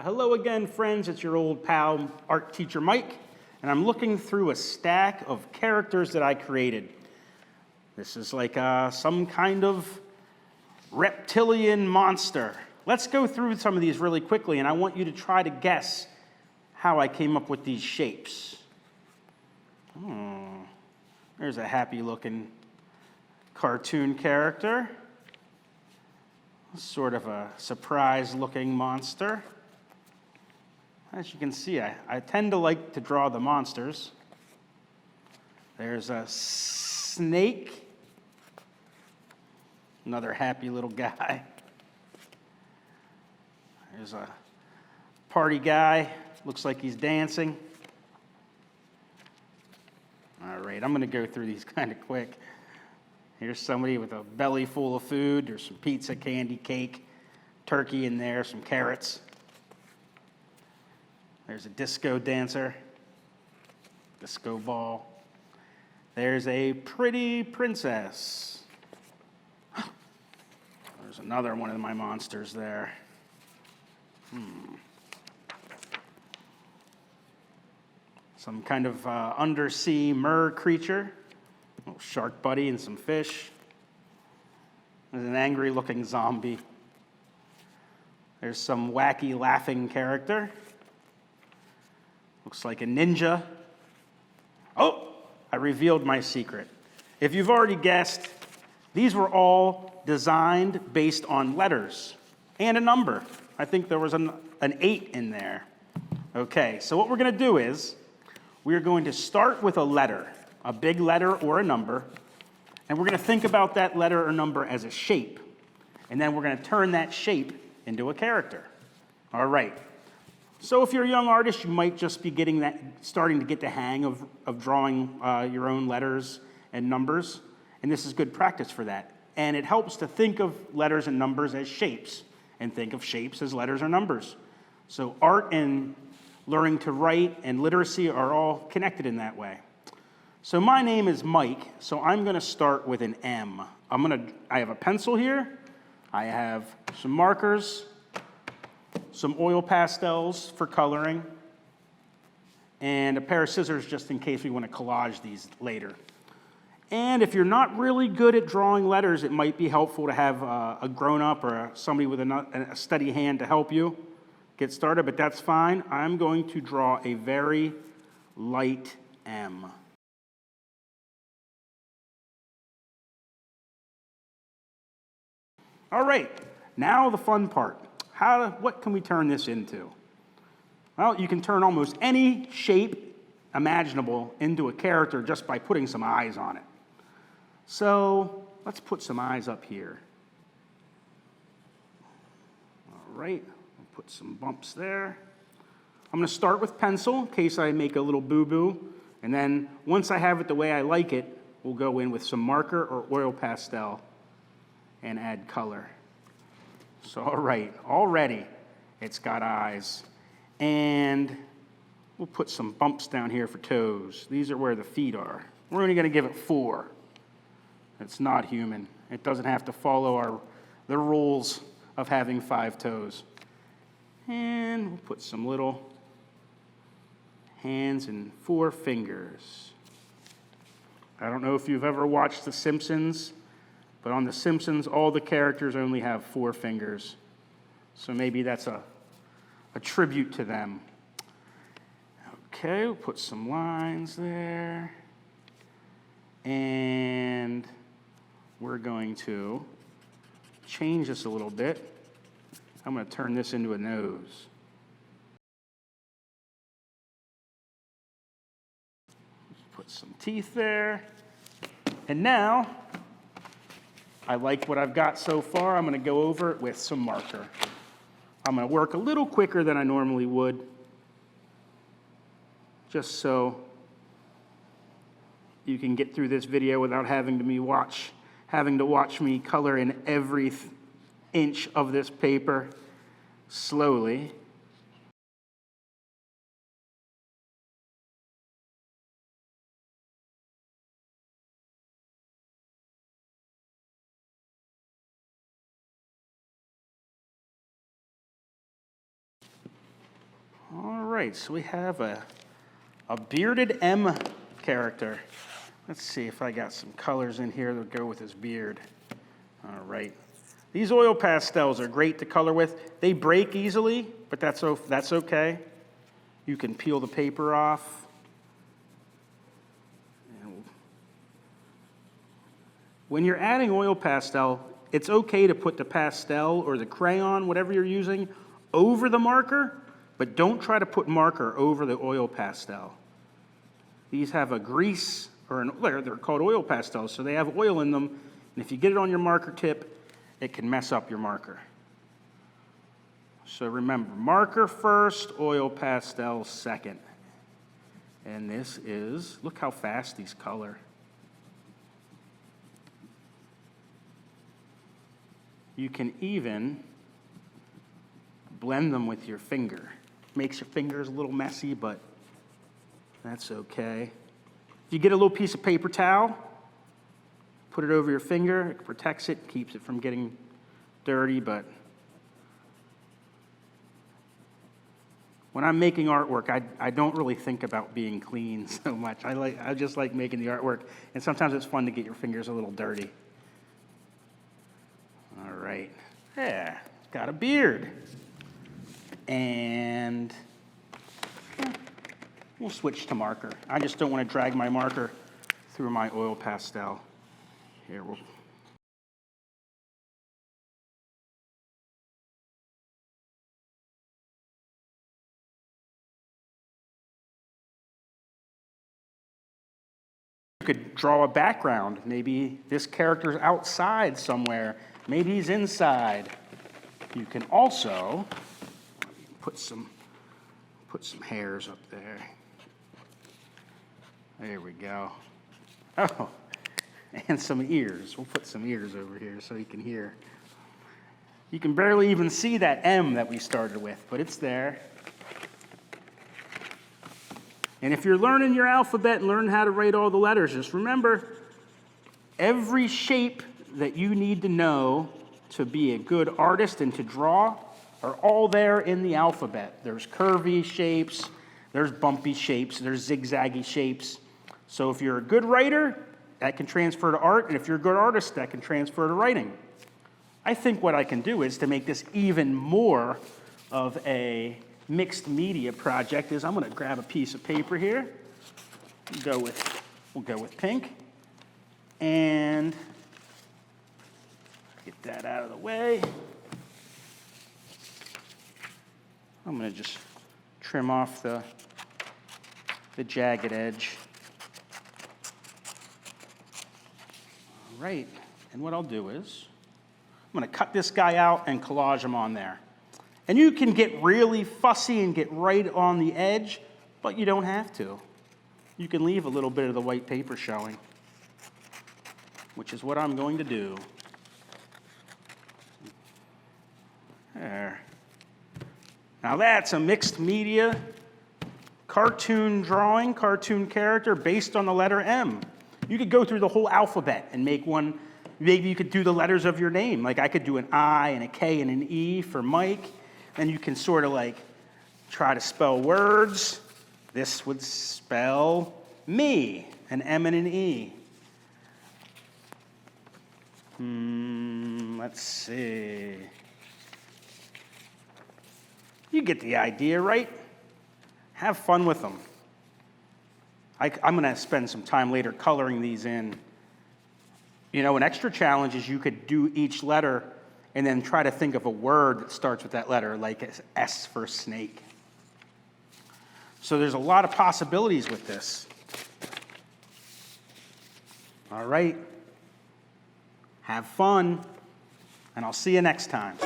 Hello again, friends. It's your old pal, art teacher Mike, and I'm looking through a stack of characters that I created. This is like some kind of reptilian monster. Let's go through some of these really quickly, and I want you to try to guess how I came up with these shapes. There's a happy-looking cartoon character. Sort of a surprise-looking monster. As you can see, I tend to like to draw the monsters. There's a snake. Another happy little guy. There's a party guy. Looks like he's dancing. All right, I'm going to go through these kind of quick. Here's somebody with a belly full of food. There's some pizza, candy, cake, turkey in there, some carrots. There's a disco dancer, disco ball. There's a pretty princess. There's another one of my monsters there. Some kind of undersea mer creature. A little shark buddy and some fish. There's an angry-looking zombie. There's some wacky laughing character. Looks like a ninja. Oh, I revealed my secret. If you've already guessed, these were all designed based on letters and a number. I think there was an 8 in there. Okay, so what we're going to do is we're going to start with a letter. A big letter or a number, and we're going to think about that letter or number as a shape, and then we're going to turn that shape into a character. All right. So if you're a young artist, you might just be starting to get the hang of drawing your own letters and numbers, and this is good practice for that. And it helps to think of letters and numbers as shapes, and think of shapes as letters or numbers. So art and learning to write and literacy are all connected in that way. So my name is Mike, so I'm going to start with an M. I have a pencil here, I have some markers, some oil pastels for coloring, and a pair of scissors just in case we want to collage these later. And if you're not really good at drawing letters, it might be helpful to have a grown-up or somebody with a steady hand to help you get started, but that's fine. I'm going to draw a very light M. All right, now the fun part. What can we turn this into? Well, you can turn almost any shape imaginable into a character just by putting some eyes on it. So let's put some eyes up here. All right, I'll put some bumps there. I'm going to start with pencil in case I make a little boo-boo. And then once I have it the way I like it, we'll go in with some marker or oil pastel and add color. So, all right, already it's got eyes. And we'll put some bumps down here for toes. These are where the feet are. We're only going to give it 4. It's not human. It doesn't have to follow the rules of having 5 toes. And we'll put some little hands and 4 fingers. I don't know if you've ever watched The Simpsons, but on The Simpsons, all the characters only have 4 fingers. So maybe that's a tribute to them. Okay, we'll put some lines there. And we're going to change this a little bit. I'm going to turn this into a nose. Put some teeth there. And now, I like what I've got so far. I'm going to go over it with some marker. I'm going to work a little quicker than I normally would, just so you can get through this video without having to watch me color in every inch of this paper slowly. All right, so we have a bearded M character. Let's see if I got some colors in here that go with his beard. All right. These oil pastels are great to color with. They break easily, but that's okay. You can peel the paper off. When you're adding oil pastel, it's okay to put the pastel or the crayon, whatever you're using, over the marker, but don't try to put marker over the oil pastel. These have a grease, they're called oil pastels, so they have oil in them, and if you get it on your marker tip, it can mess up your marker. So remember, marker first, oil pastel second. And this is, look how fast these color. You can even blend them with your finger. Makes your fingers a little messy, but that's okay. If you get a little piece of paper towel, put it over your finger, it protects it, keeps it from getting dirty, but when I'm making artwork, I don't really think about being clean so much. I just like making the artwork, and sometimes it's fun to get your fingers a little dirty. All right, yeah, it's got a beard. And we'll switch to marker. I just don't want to drag my marker through my oil pastel. Here, we'll you could draw a background. Maybe this character's outside somewhere. Maybe he's inside. You can also put some hairs up there. There we go. Oh, and some ears. We'll put some ears over here so you can hear. You can barely even see that M that we started with, but it's there. And if you're learning your alphabet and learning how to write all the letters, just remember, every shape that you need to know to be a good artist and to draw are all there in the alphabet. There's curvy shapes, there's bumpy shapes, there's zigzaggy shapes. So if you're a good writer, that can transfer to art, and if you're a good artist, that can transfer to writing. I think what I can do is to make this even more of a mixed media project is I'm going to grab a piece of paper here. We'll go with pink. And get that out of the way. I'm going to just trim off the jagged edge. All right, and what I'll do is I'm going to cut this guy out and collage him on there. And you can get really fussy and get right on the edge, but you don't have to. You can leave a little bit of the white paper showing, which is what I'm going to do. There. Now that's a mixed media cartoon drawing, cartoon character based on the letter M. You could go through the whole alphabet and make one. Maybe you could do the letters of your name. Like I could do an I and a K and an E for Mike. And you can sort of like try to spell words. This would spell me, an M and an E. Let's see. You get the idea, right? Have fun with them. I'm going to spend some time later coloring these in. You know, an extra challenge is you could do each letter and then try to think of a word that starts with that letter, like S for snake. So there's a lot of possibilities with this. All right. Have fun, and I'll see you next time.